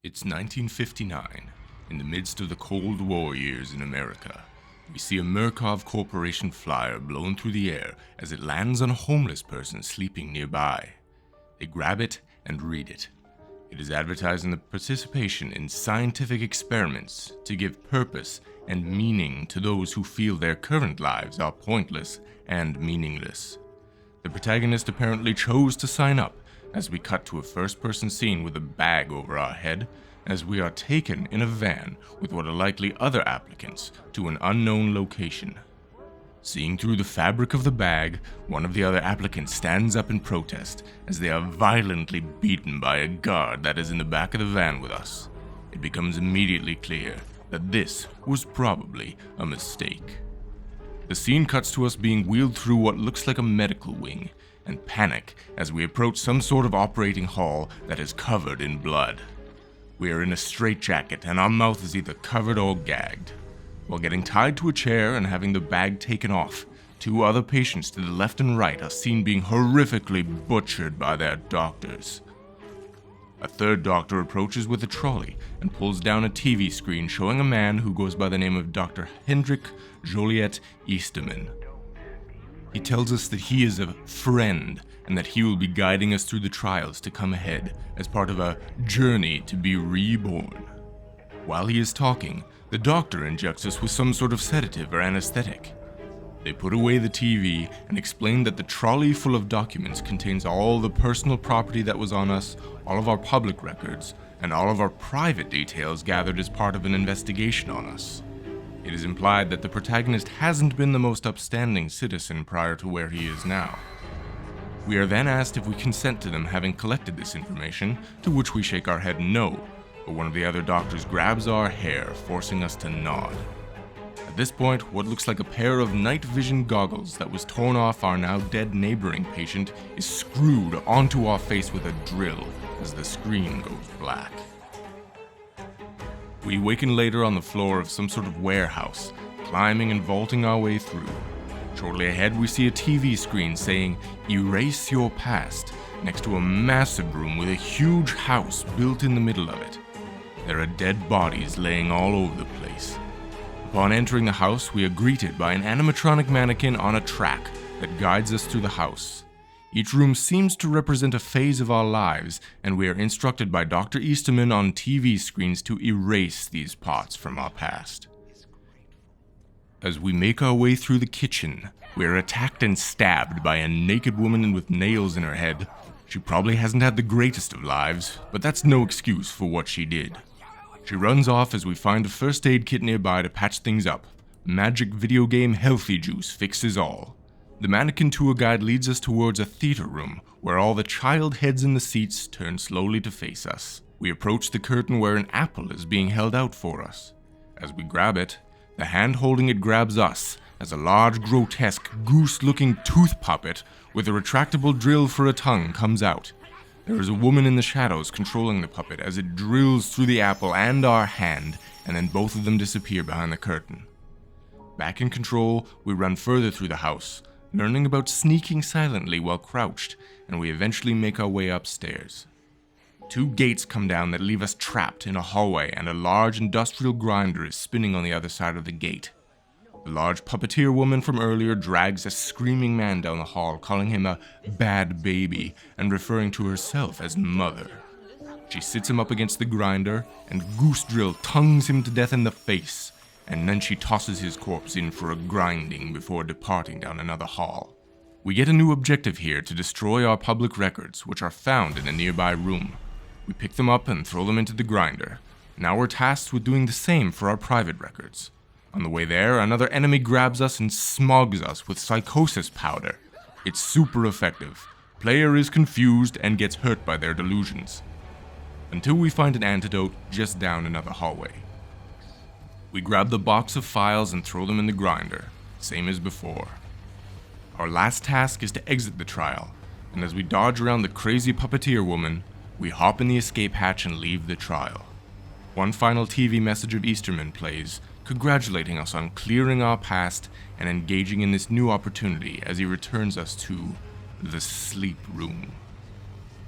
It's 1959, in the midst of the Cold War years in America. We see a Murkov Corporation flyer blown through the air as it lands on a homeless person sleeping nearby. They grab it and read it. It is advertising the participation in scientific experiments to give purpose and meaning to those who feel their current lives are pointless and meaningless. The protagonist apparently chose to sign up, as we cut to a first-person scene with a bag over our head, as we are taken in a van with what are likely other applicants to an unknown location. Seeing through the fabric of the bag, one of the other applicants stands up in protest as they are violently beaten by a guard that is in the back of the van with us. It becomes immediately clear that this was probably a mistake. The scene cuts to us being wheeled through what looks like a medical wing, and panic as we approach some sort of operating hall that is covered in blood. We are in a straitjacket and our mouth is either covered or gagged. While getting tied to a chair and having the bag taken off, two other patients to the left and right are seen being horrifically butchered by their doctors. A third doctor approaches with a trolley and pulls down a TV screen showing a man who goes by the name of Dr. Hendrik Joliet Easterman. He tells us that he is a friend and that he will be guiding us through the trials to come ahead as part of a journey to be reborn. While he is talking, the doctor injects us with some sort of sedative or anesthetic. They put away the TV and explain that the trolley full of documents contains all the personal property that was on us, all of our public records, and all of our private details gathered as part of an investigation on us. It is implied that the protagonist hasn't been the most upstanding citizen prior to where he is now. We are then asked if we consent to them having collected this information, to which we shake our head no, but one of the other doctors grabs our hair, forcing us to nod. At this point, what looks like a pair of night vision goggles that was torn off our now dead neighboring patient is screwed onto our face with a drill as the screen goes black. We awaken later on the floor of some sort of warehouse, climbing and vaulting our way through. Shortly ahead, we see a TV screen saying, "Erase your past," next to a massive room with a huge house built in the middle of it. There are dead bodies laying all over the place. Upon entering the house, we are greeted by an animatronic mannequin on a track that guides us through the house. Each room seems to represent a phase of our lives, and we are instructed by Dr. Easterman on TV screens to erase these parts from our past. As we make our way through the kitchen, we are attacked and stabbed by a naked woman with nails in her head. She probably hasn't had the greatest of lives, but that's no excuse for what she did. She runs off as we find a first aid kit nearby to patch things up. Magic video game healthy juice fixes all. The mannequin tour guide leads us towards a theater room, where all the child heads in the seats turn slowly to face us. We approach the curtain where an apple is being held out for us. As we grab it, the hand holding it grabs us, as a large, grotesque, goose-looking tooth puppet with a retractable drill for a tongue comes out. There is a woman in the shadows controlling the puppet as it drills through the apple and our hand, and then both of them disappear behind the curtain. Back in control, we run further through the house, learning about sneaking silently while crouched, and we eventually make our way upstairs. Two gates come down that leave us trapped in a hallway, and a large industrial grinder is spinning on the other side of the gate. The large puppeteer woman from earlier drags a screaming man down the hall, calling him a bad baby and referring to herself as mother. She sits him up against the grinder, and Goose Drill tongues him to death in the face, and then she tosses his corpse in for a grinding before departing down another hall. We get a new objective here to destroy our public records, which are found in a nearby room. We pick them up and throw them into the grinder. Now we're tasked with doing the same for our private records. On the way there, another enemy grabs us and smogs us with psychosis powder. It's super effective. Player is confused and gets hurt by their delusions. Until we find an antidote just down another hallway. We grab the box of files and throw them in the grinder, same as before. Our last task is to exit the trial, and as we dodge around the crazy puppeteer woman, we hop in the escape hatch and leave the trial. One final TV message of Easterman plays, congratulating us on clearing our past and engaging in this new opportunity as he returns us to the sleep room.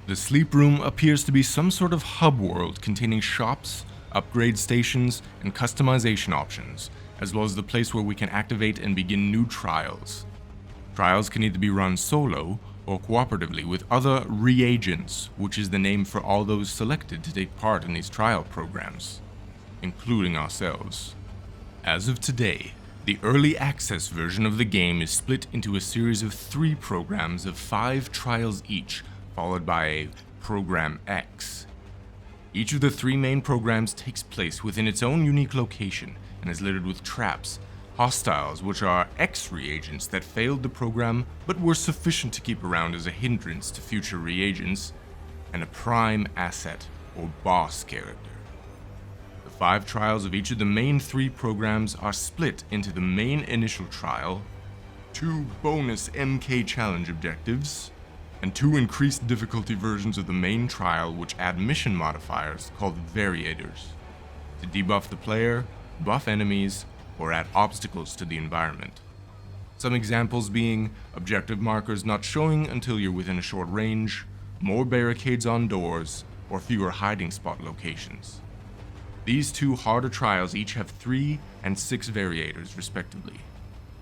The sleep room appears to be some sort of hub world containing shops, upgrade stations, and customization options, as well as the place where we can activate and begin new trials. Trials can either be run solo or cooperatively with other reagents, which is the name for all those selected to take part in these trial programs, including ourselves. As of today, the early access version of the game is split into a series of 3 programs of 5 trials each, followed by a Program X. Each of the 3 main programs takes place within its own unique location and is littered with traps, hostiles, which are X reagents that failed the program but were sufficient to keep around as a hindrance to future reagents, and a prime asset or boss character. The 5 trials of each of the main 3 programs are split into the main initial trial, 2 bonus MK challenge objectives, and 2 increased difficulty versions of the main trial which add mission modifiers called variators to debuff the player, buff enemies, or add obstacles to the environment. Some examples being objective markers not showing until you're within a short range, more barricades on doors, or fewer hiding spot locations. These 2 harder trials each have 3 and 6 variators respectively.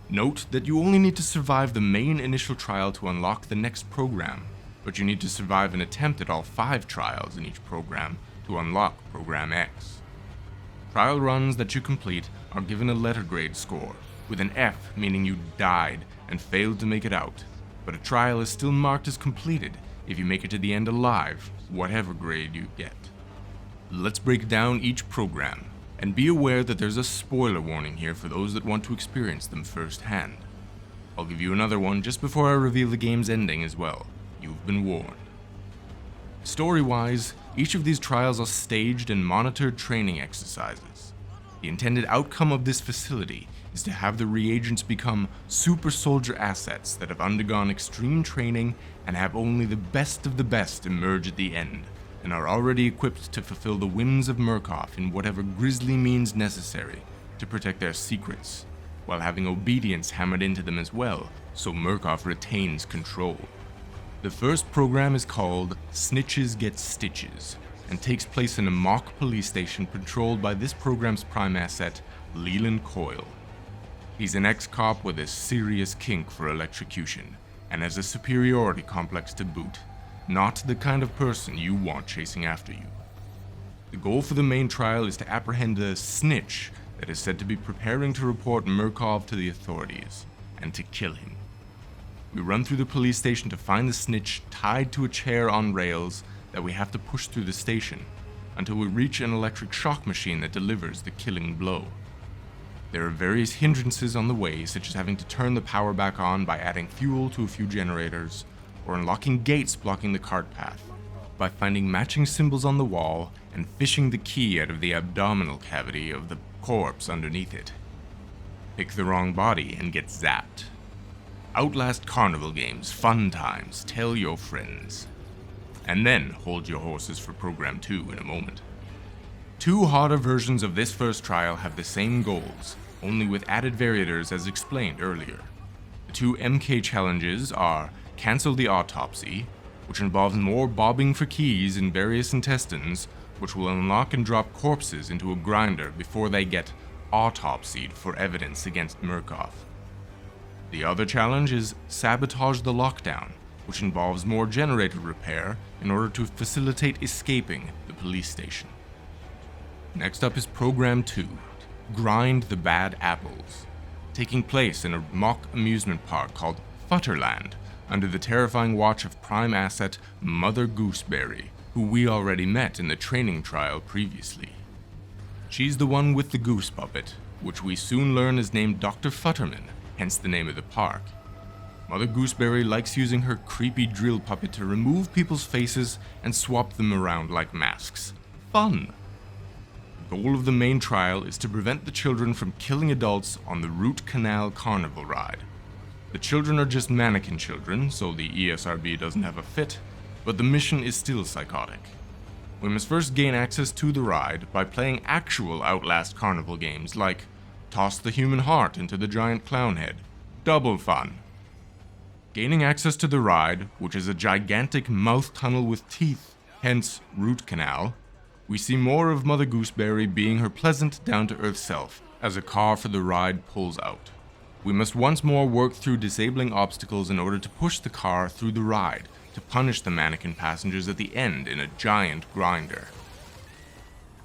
Note that you only need to survive the main initial trial to unlock the next program, but you need to survive an attempt at all 5 trials in each program to unlock Program X. Trial runs that you complete are given a letter grade score, with an F meaning you died and failed to make it out, but a trial is still marked as completed if you make it to the end alive, whatever grade you get. Let's break down each program, and be aware that there's a spoiler warning here for those that want to experience them firsthand. I'll give you another one just before I reveal the game's ending as well. You've been warned. Story-wise, each of these trials are staged and monitored training exercises. The intended outcome of this facility is to have the reagents become super soldier assets that have undergone extreme training and have only the best of the best emerge at the end, and are already equipped to fulfill the whims of Murkoff in whatever grisly means necessary to protect their secrets, while having obedience hammered into them as well, so Murkoff retains control. The first program is called Snitches Get Stitches, and takes place in a mock police station patrolled by this program's prime asset, Leland Coyle. He's an ex-cop with a serious kink for electrocution, and has a superiority complex to boot. Not the kind of person you want chasing after you. The goal for the main trial is to apprehend a snitch that is said to be preparing to report Murkoff to the authorities, and to kill him. We run through the police station to find the snitch tied to a chair on rails that we have to push through the station, until we reach an electric shock machine that delivers the killing blow. There are various hindrances on the way, such as having to turn the power back on by adding fuel to a few generators, or unlocking gates blocking the cart path, by finding matching symbols on the wall and fishing the key out of the abdominal cavity of the corpse underneath it. Pick the wrong body and get zapped. Outlast Carnival games, fun times, tell your friends. And then hold your horses for Program 2 in a moment. 2 harder versions of this first trial have the same goals, only with added variators as explained earlier. The 2 MK challenges are Cancel the Autopsy, which involves more bobbing for keys in various intestines, which will unlock and drop corpses into a grinder before they get autopsied for evidence against Murkoff. The other challenge is Sabotage the Lockdown, which involves more generator repair in order to facilitate escaping the police station. Next up is Program 2, Grind the Bad Apples, taking place in a mock amusement park called Futterland, under the terrifying watch of prime asset Mother Gooseberry, who we already met in the training trial previously. She's the one with the goose puppet, which we soon learn is named Dr. Futterman, hence the name of the park. Mother Gooseberry likes using her creepy drill puppet to remove people's faces and swap them around like masks. Fun! The goal of the main trial is to prevent the children from killing adults on the Root Canal Carnival ride. The children are just mannequin children, so the ESRB doesn't have a fit, but the mission is still psychotic. We must first gain access to the ride by playing actual Outlast Carnival games like Toss the Human Heart into the Giant Clown Head. Double fun. Gaining access to the ride, which is a gigantic mouth tunnel with teeth, hence root canal, we see more of Mother Gooseberry being her pleasant, down-to-earth self as a car for the ride pulls out. We must once more work through disabling obstacles in order to push the car through the ride to punish the mannequin passengers at the end in a giant grinder.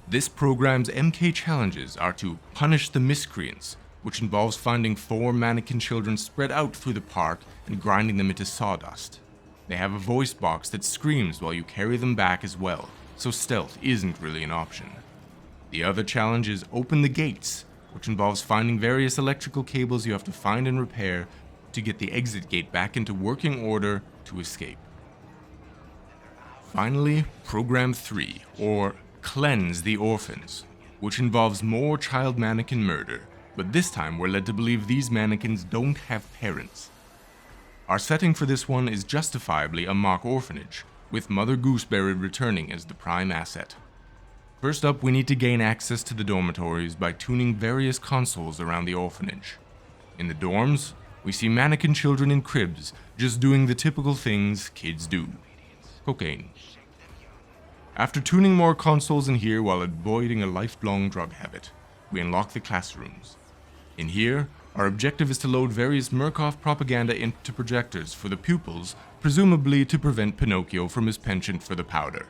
This program's MK challenges are to punish the miscreants, which involves finding 4 mannequin children spread out through the park and grinding them into sawdust. They have a voice box that screams while you carry them back as well, so stealth isn't really an option. The other challenge is Open the Gates, which involves finding various electrical cables you have to find and repair to get the exit gate back into working order to escape. Finally, Program 3, or Cleanse the Orphans, which involves more child mannequin murder, but this time we're led to believe these mannequins don't have parents. Our setting for this one is justifiably a mock orphanage, with Mother Gooseberry returning as the prime asset. First up, we need to gain access to the dormitories by tuning various consoles around the orphanage. In the dorms, we see mannequin children in cribs just doing the typical things kids do. Cocaine. After tuning more consoles in here while avoiding a lifelong drug habit, we unlock the classrooms. In here, our objective is to load various Murkoff propaganda into projectors for the pupils, presumably to prevent Pinocchio from his penchant for the powder.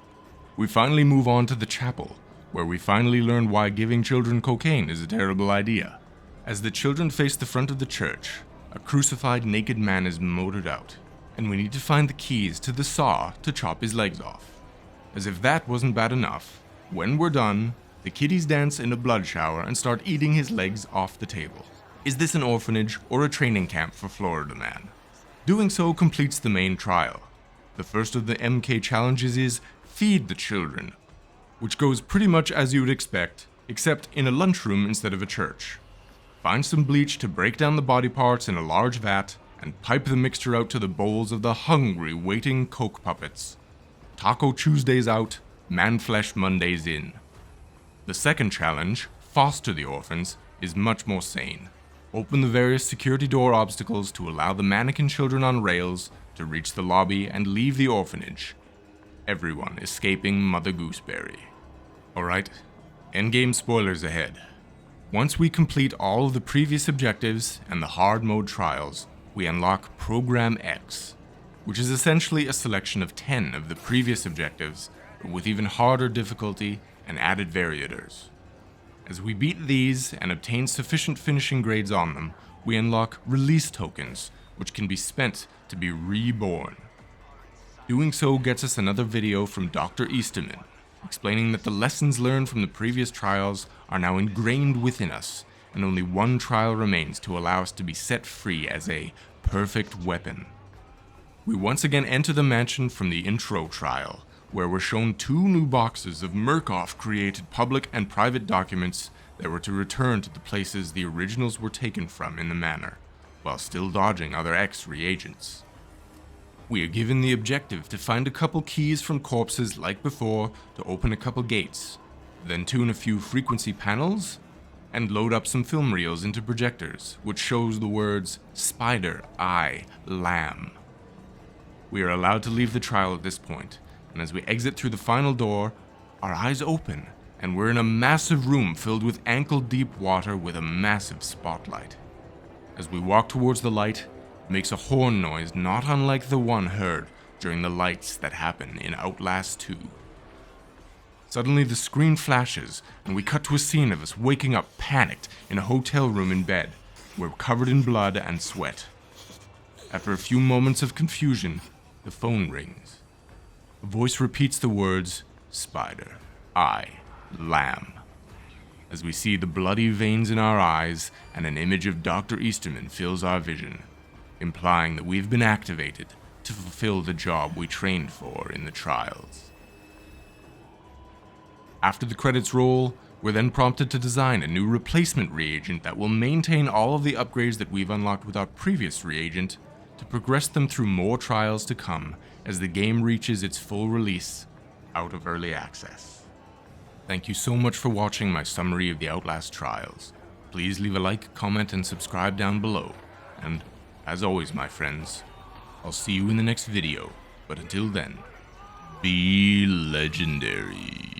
We finally move on to the chapel, where we finally learn why giving children cocaine is a terrible idea. As the children face the front of the church, a crucified naked man is motored out, and we need to find the keys to the saw to chop his legs off. As if that wasn't bad enough, when we're done, the kiddies dance in a blood shower and start eating his legs off the table. Is this an orphanage or a training camp for Florida Man? Doing so completes the main trial. The first of the MK challenges is Feed the Children, which goes pretty much as you would expect, except in a lunchroom instead of a church. Find some bleach to break down the body parts in a large vat, and pipe the mixture out to the bowls of the hungry, waiting Coke puppets. Taco Tuesdays out, Man Flesh Mondays in. The second challenge, Foster the Orphans, is much more sane. Open the various security door obstacles to allow the mannequin children on rails to reach the lobby and leave the orphanage. Everyone escaping Mother Gooseberry. Alright, endgame spoilers ahead. Once we complete all of the previous objectives and the hard mode trials, we unlock Program X, which is essentially a selection of 10 of the previous objectives, but with even harder difficulty and added variators. As we beat these and obtain sufficient finishing grades on them, we unlock release tokens, which can be spent to be reborn. Doing so gets us another video from Dr. Easterman, explaining that the lessons learned from the previous trials are now ingrained within us, and only one trial remains to allow us to be set free as a perfect weapon. We once again enter the mansion from the intro trial, where we're shown 2 new boxes of Murkoff-created public and private documents that were to return to the places the originals were taken from in the manor, while still dodging other X reagents. We are given the objective to find a couple keys from corpses like before to open a couple gates, then tune a few frequency panels, and load up some film reels into projectors, which shows the words Spider, Eye, Lamb. We are allowed to leave the trial at this point, and as we exit through the final door, our eyes open, and we're in a massive room filled with ankle-deep water with a massive spotlight. As we walk towards the light, it makes a horn noise not unlike the one heard during the lights that happen in Outlast 2. Suddenly the screen flashes, and we cut to a scene of us waking up panicked in a hotel room in bed. We're covered in blood and sweat. After a few moments of confusion, the phone rings. A voice repeats the words, Spider, Eye, Lamb, as we see the bloody veins in our eyes and an image of Dr. Easterman fills our vision, implying that we've been activated to fulfill the job we trained for in the trials. After the credits roll, we're then prompted to design a new replacement reagent that will maintain all of the upgrades that we've unlocked with our previous reagent to progress them through more trials to come as the game reaches its full release out of early access. Thank you so much for watching my summary of the Outlast Trials. Please leave a like, comment, and subscribe down below. And, as always, my friends, I'll see you in the next video, but until then, be legendary.